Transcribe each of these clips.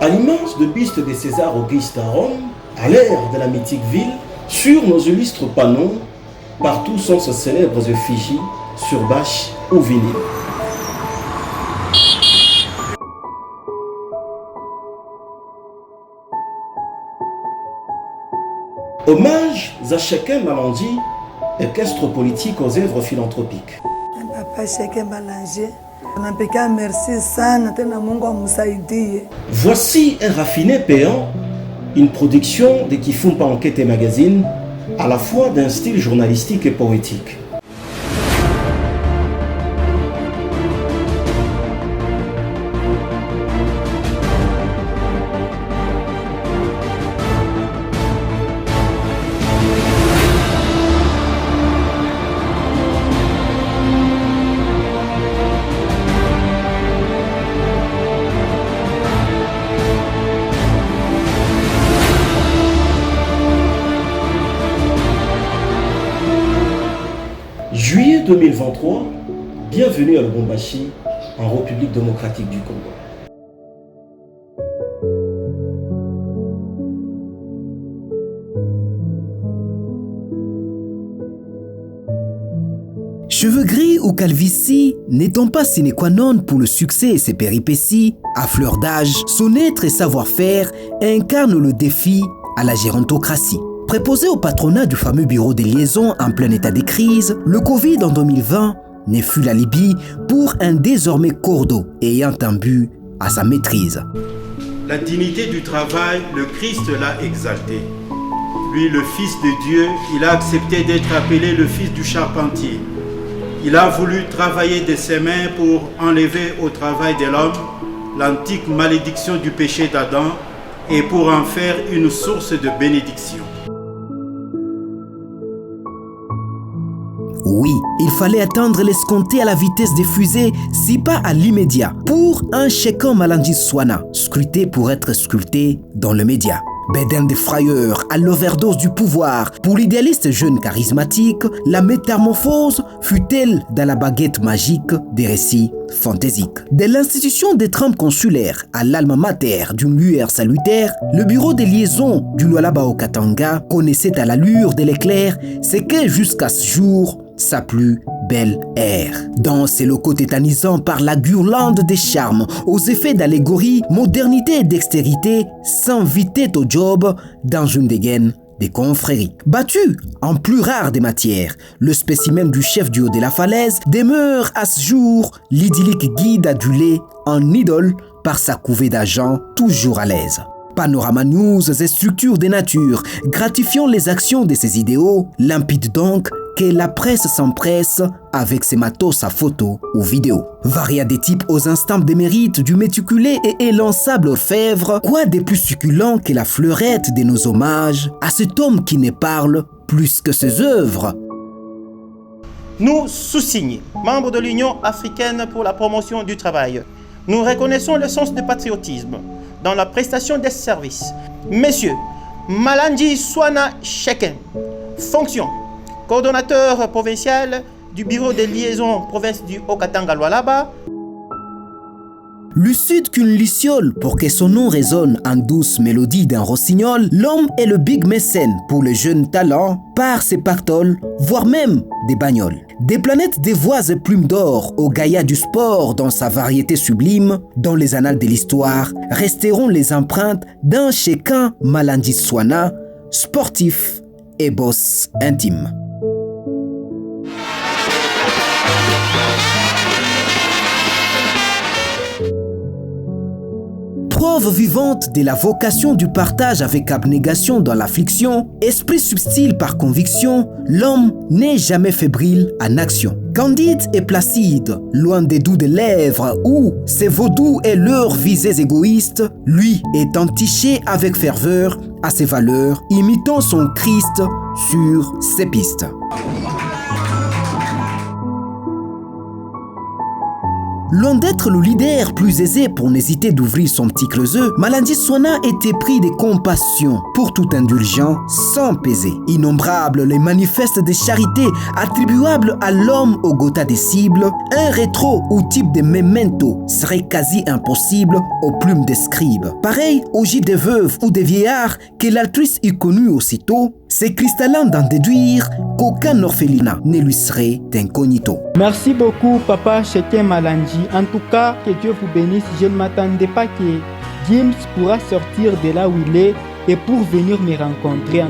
À l'image de bustes de César Auguste à Rome, à l'ère de la mythique ville, sur nos illustres panneaux, partout sont ces célèbres effigies sur bâche ou vinyle. Hommage à chacun Malandi, équestre politique aux œuvres philanthropiques. Papa chacun Malandi, napeka merci sana tena Mungu amsaidie. Voici un raffiné péant, une production de Kifumpa Enquête et Magazine, à la fois d'un style journalistique et poétique. Juillet 2023, bienvenue à Lubumbashi, en République démocratique du Congo. Cheveux gris ou calvitie n'étant pas sine qua non pour le succès et ses péripéties, à fleur d'âge, son être et savoir-faire incarnent le défi à la gérontocratie. Préposé au patronat du fameux bureau des liaisons en plein état de crise, le Covid en 2020 ne fut l'alibi pour un désormais cordeau ayant un but à sa maîtrise. La dignité du travail, le Christ l'a exalté. Lui, le Fils de Dieu, il a accepté d'être appelé le Fils du charpentier. Il a voulu travailler de ses mains pour enlever au travail de l'homme l'antique malédiction du péché d'Adam et pour en faire une source de bénédiction. Oui, il fallait attendre l'escompté à la vitesse des fusées, si pas à l'immédiat, pour un Cheikh Malandi Swana, scruté pour être sculpté dans le média. Bédin des frayeurs à l'overdose du pouvoir, pour l'idéaliste jeune charismatique, la métamorphose fut-elle dans la baguette magique des récits fantaisiques. De l'institution des trames consulaires à l'alma mater d'une lueur salutaire, le bureau des liaisons du Lualaba au Katanga connaissait à l'allure de l'éclair ce qu'est jusqu'à ce jour sa plus belle ère. Dans ses locaux tétanisants par la guirlande des charmes, aux effets d'allégorie, modernité et dextérité, s'invitait au job dans une dégaine des confréries. Battu en plus rare des matières, le spécimen du chef du haut de la falaise demeure à ce jour l'idyllique guide adulé en idole par sa couvée d'agents toujours à l'aise. Panorama News et structures des natures, gratifiant les actions de ses idéaux, limpide donc que la presse s'empresse avec ses matos à photos ou vidéos. Varia des types aux instants de mérite du méticulé et élançable orfèvre, quoi de plus succulent que la fleurette de nos hommages à cet homme qui ne parle plus que ses œuvres. Nous, sous-signés, membres de l'Union africaine pour la promotion du travail, nous reconnaissons le sens du patriotisme dans la prestation des services. Messieurs, Malandi Swana Cheken, fonction coordonnateur provincial du bureau des liaisons province du Haut-Katanga-Lualaba. Lucide qu'une luciole pour que son nom résonne en douce mélodie d'un rossignol, l'homme est le big mécène pour les jeunes talents par ses pactoles, voire même des bagnoles. Des planètes des voix et plumes d'or au Gaïa du sport dans sa variété sublime, dans les annales de l'histoire, resteront les empreintes d'un Cheikh Malandi Swana, sportif et boss intime. Preuve vivante de la vocation du partage avec abnégation dans l'affliction, esprit subtil par conviction, l'homme n'est jamais fébrile en action. Candide et placide, loin des doux des lèvres où ses vaudous et leurs visées égoïstes, lui est entiché avec ferveur à ses valeurs, imitant son Christ sur ses pistes. Loin d'être le leader plus aisé pour n'hésiter d'ouvrir son petit creuseux, Malandi Swana était pris de compassion pour tout indulgent sans peser. Innombrables les manifestes de charité attribuables à l'homme au gotha des cibles, un rétro ou type de memento serait quasi impossible aux plumes des scribes. Pareil au gîte des veuves ou des vieillards que l'altruiste eût connu aussitôt, c'est cristallant d'en déduire qu'aucun orphelinat ne lui serait d'incognito. Merci beaucoup, Papa Shekem Malandi. En tout cas, que Dieu vous bénisse. Je ne m'attendais pas que Gims pourra sortir de là où il est et pour venir me rencontrer.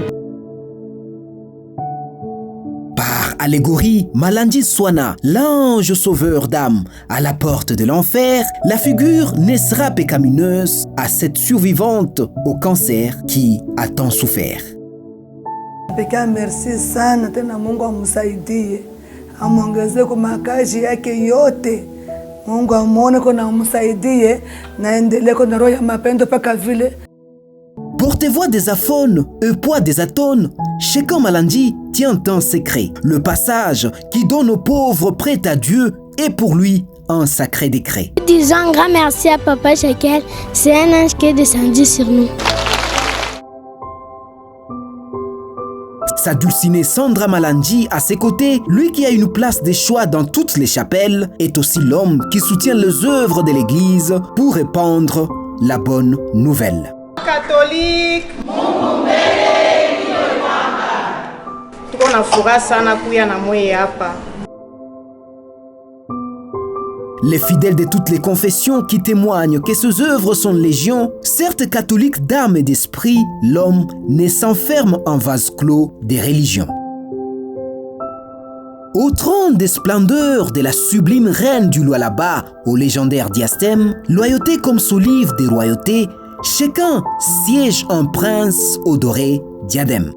Par allégorie, Malandi Swana, l'ange sauveur d'âme à la porte de l'enfer, la figure ne sera pécamineuse à cette survivante au cancer qui a tant souffert. Pekea merci sana tena, Mungu amsaidie, amwongezee kwa makazi yake yote. Mungu amuone kwa na amsaidie na endelee kwa roho ya mapendo paka vile. Porte-voix des aphones, poids des atones, Shekem Malandi tient un secret. Le passage qui donne aux pauvres prêts à Dieu est pour lui un sacré décret. Disons un grand merci à Papa Shekem, c'est un ange qui est descendu sur nous. Sa dulcinée Sandra Malandi à ses côtés, lui qui a une place de choix dans toutes les chapelles, est aussi l'homme qui soutient les œuvres de l'Église pour répandre la bonne nouvelle. Catholique, tuko na furaha sana kuya na mwe hapa. Les fidèles de toutes les confessions qui témoignent que ces œuvres sont légion, certes catholiques d'âme et d'esprit, l'homme ne s'enferme en vase clos des religions. Au trône des splendeurs de la sublime reine du Lualaba, au légendaire diastème, loyauté comme solive des royautés, chacun siège un prince au doré diadème.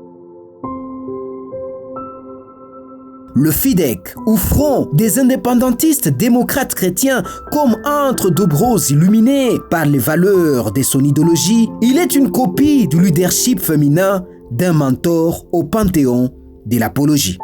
Le FIDEC, ou Front des indépendantistes démocrates chrétiens, comme entre deux bros illuminés par les valeurs de son idéologie, il est une copie du leadership féminin d'un mentor au panthéon de l'apologie.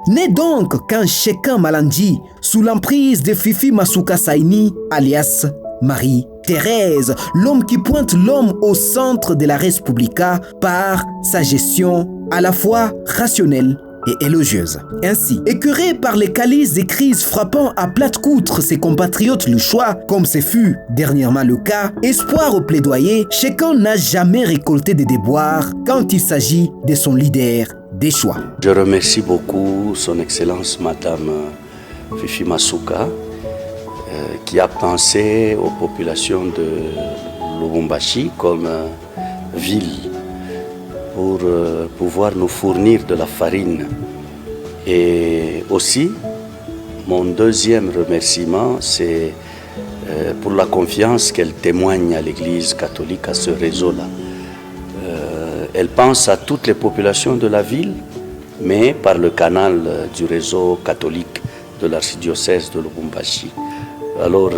Né donc qu'un Shekem Malandi, sous l'emprise de Fifi Masuka Saini, alias Marie-Thérèse, l'homme qui pointe l'homme au centre de la Respublica par sa gestion à la fois rationnelle et élogieuse. Ainsi, écœuré par les calices et crises frappant à plate coutre ses compatriotes le choix, comme ce fut dernièrement le cas, espoir au plaidoyer, Shekem n'a jamais récolté des déboires quand il s'agit de son leader des choix. Je remercie beaucoup son Excellence Madame Fifi Masuka qui a pensé aux populations de Lubumbashi comme ville pour pouvoir nous fournir de la farine. Et aussi, mon deuxième remerciement, c'est pour la confiance qu'elle témoigne à l'Église catholique, à ce réseau-là. Elle pense à toutes les populations de la ville, mais par le canal du réseau catholique de l'archidiocèse de Lubumbashi. Alors,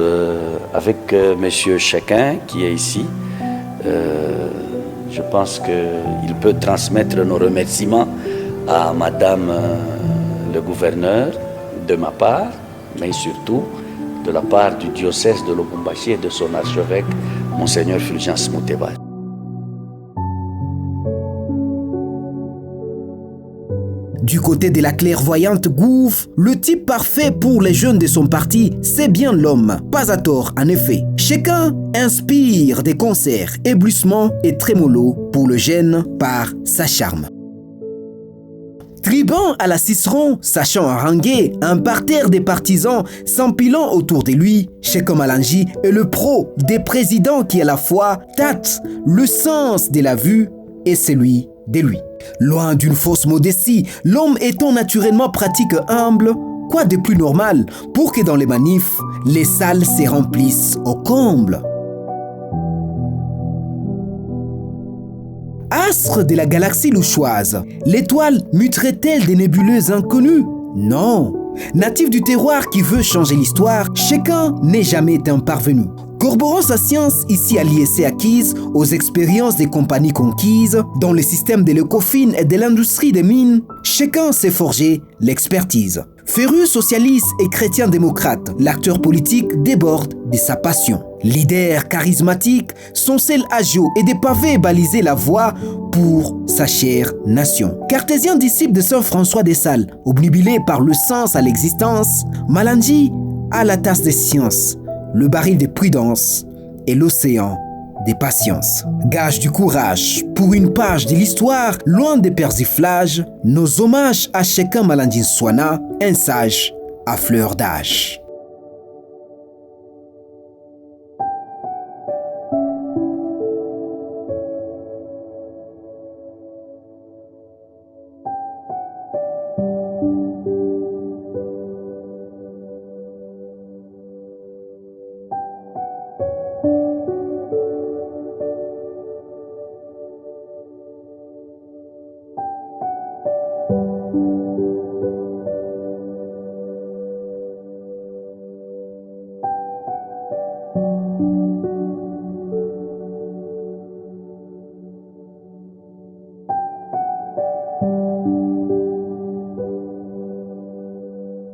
avec M. Shekem qui est ici, je pense qu'il peut transmettre nos remerciements à Madame le gouverneur de ma part, mais surtout de la part du diocèse de Lubumbashi et de son archevêque, Monseigneur Fulgence Muteba. Du côté de la clairvoyante Gouve, le type parfait pour les jeunes de son parti, c'est bien l'homme. Pas à tort, en effet. Chacun inspire des concerts, éblouissements et trémolo pour le jeune par sa charme. Tribun à la Ciceron, sachant haranguer un parterre des partisans s'empilant autour de lui, Shekem Malandi est le pro des présidents qui à la fois tâtent le sens de la vue et celui de lui. Loin d'une fausse modestie, l'homme étant naturellement pratique humble, quoi de plus normal pour que dans les manifs, les salles se remplissent au comble. Astre de la galaxie louchoise, l'étoile muterait-elle des nébuleuses inconnues? Non. Natif du terroir qui veut changer l'histoire, Shekem n'est jamais un parvenu. Corroborant sa science ici à l'IEC acquise aux expériences des compagnies conquises dans le système de l'écofine et de l'industrie des mines, chacun s'est forgé l'expertise. Féru socialiste et chrétien démocrate, l'acteur politique déborde de sa passion. Leader charismatique, son seul agiot et des pavés balisaient la voie pour sa chère nation. Cartésien disciple de Saint François de Sales, obnubilé par le sens à l'existence, Malandi a la tasse des sciences, le baril de prudence et l'océan des patiences. Gage du courage pour une page de l'histoire loin des persiflages, nos hommages à chacun Malandi Nsouana, un sage à fleur d'âge.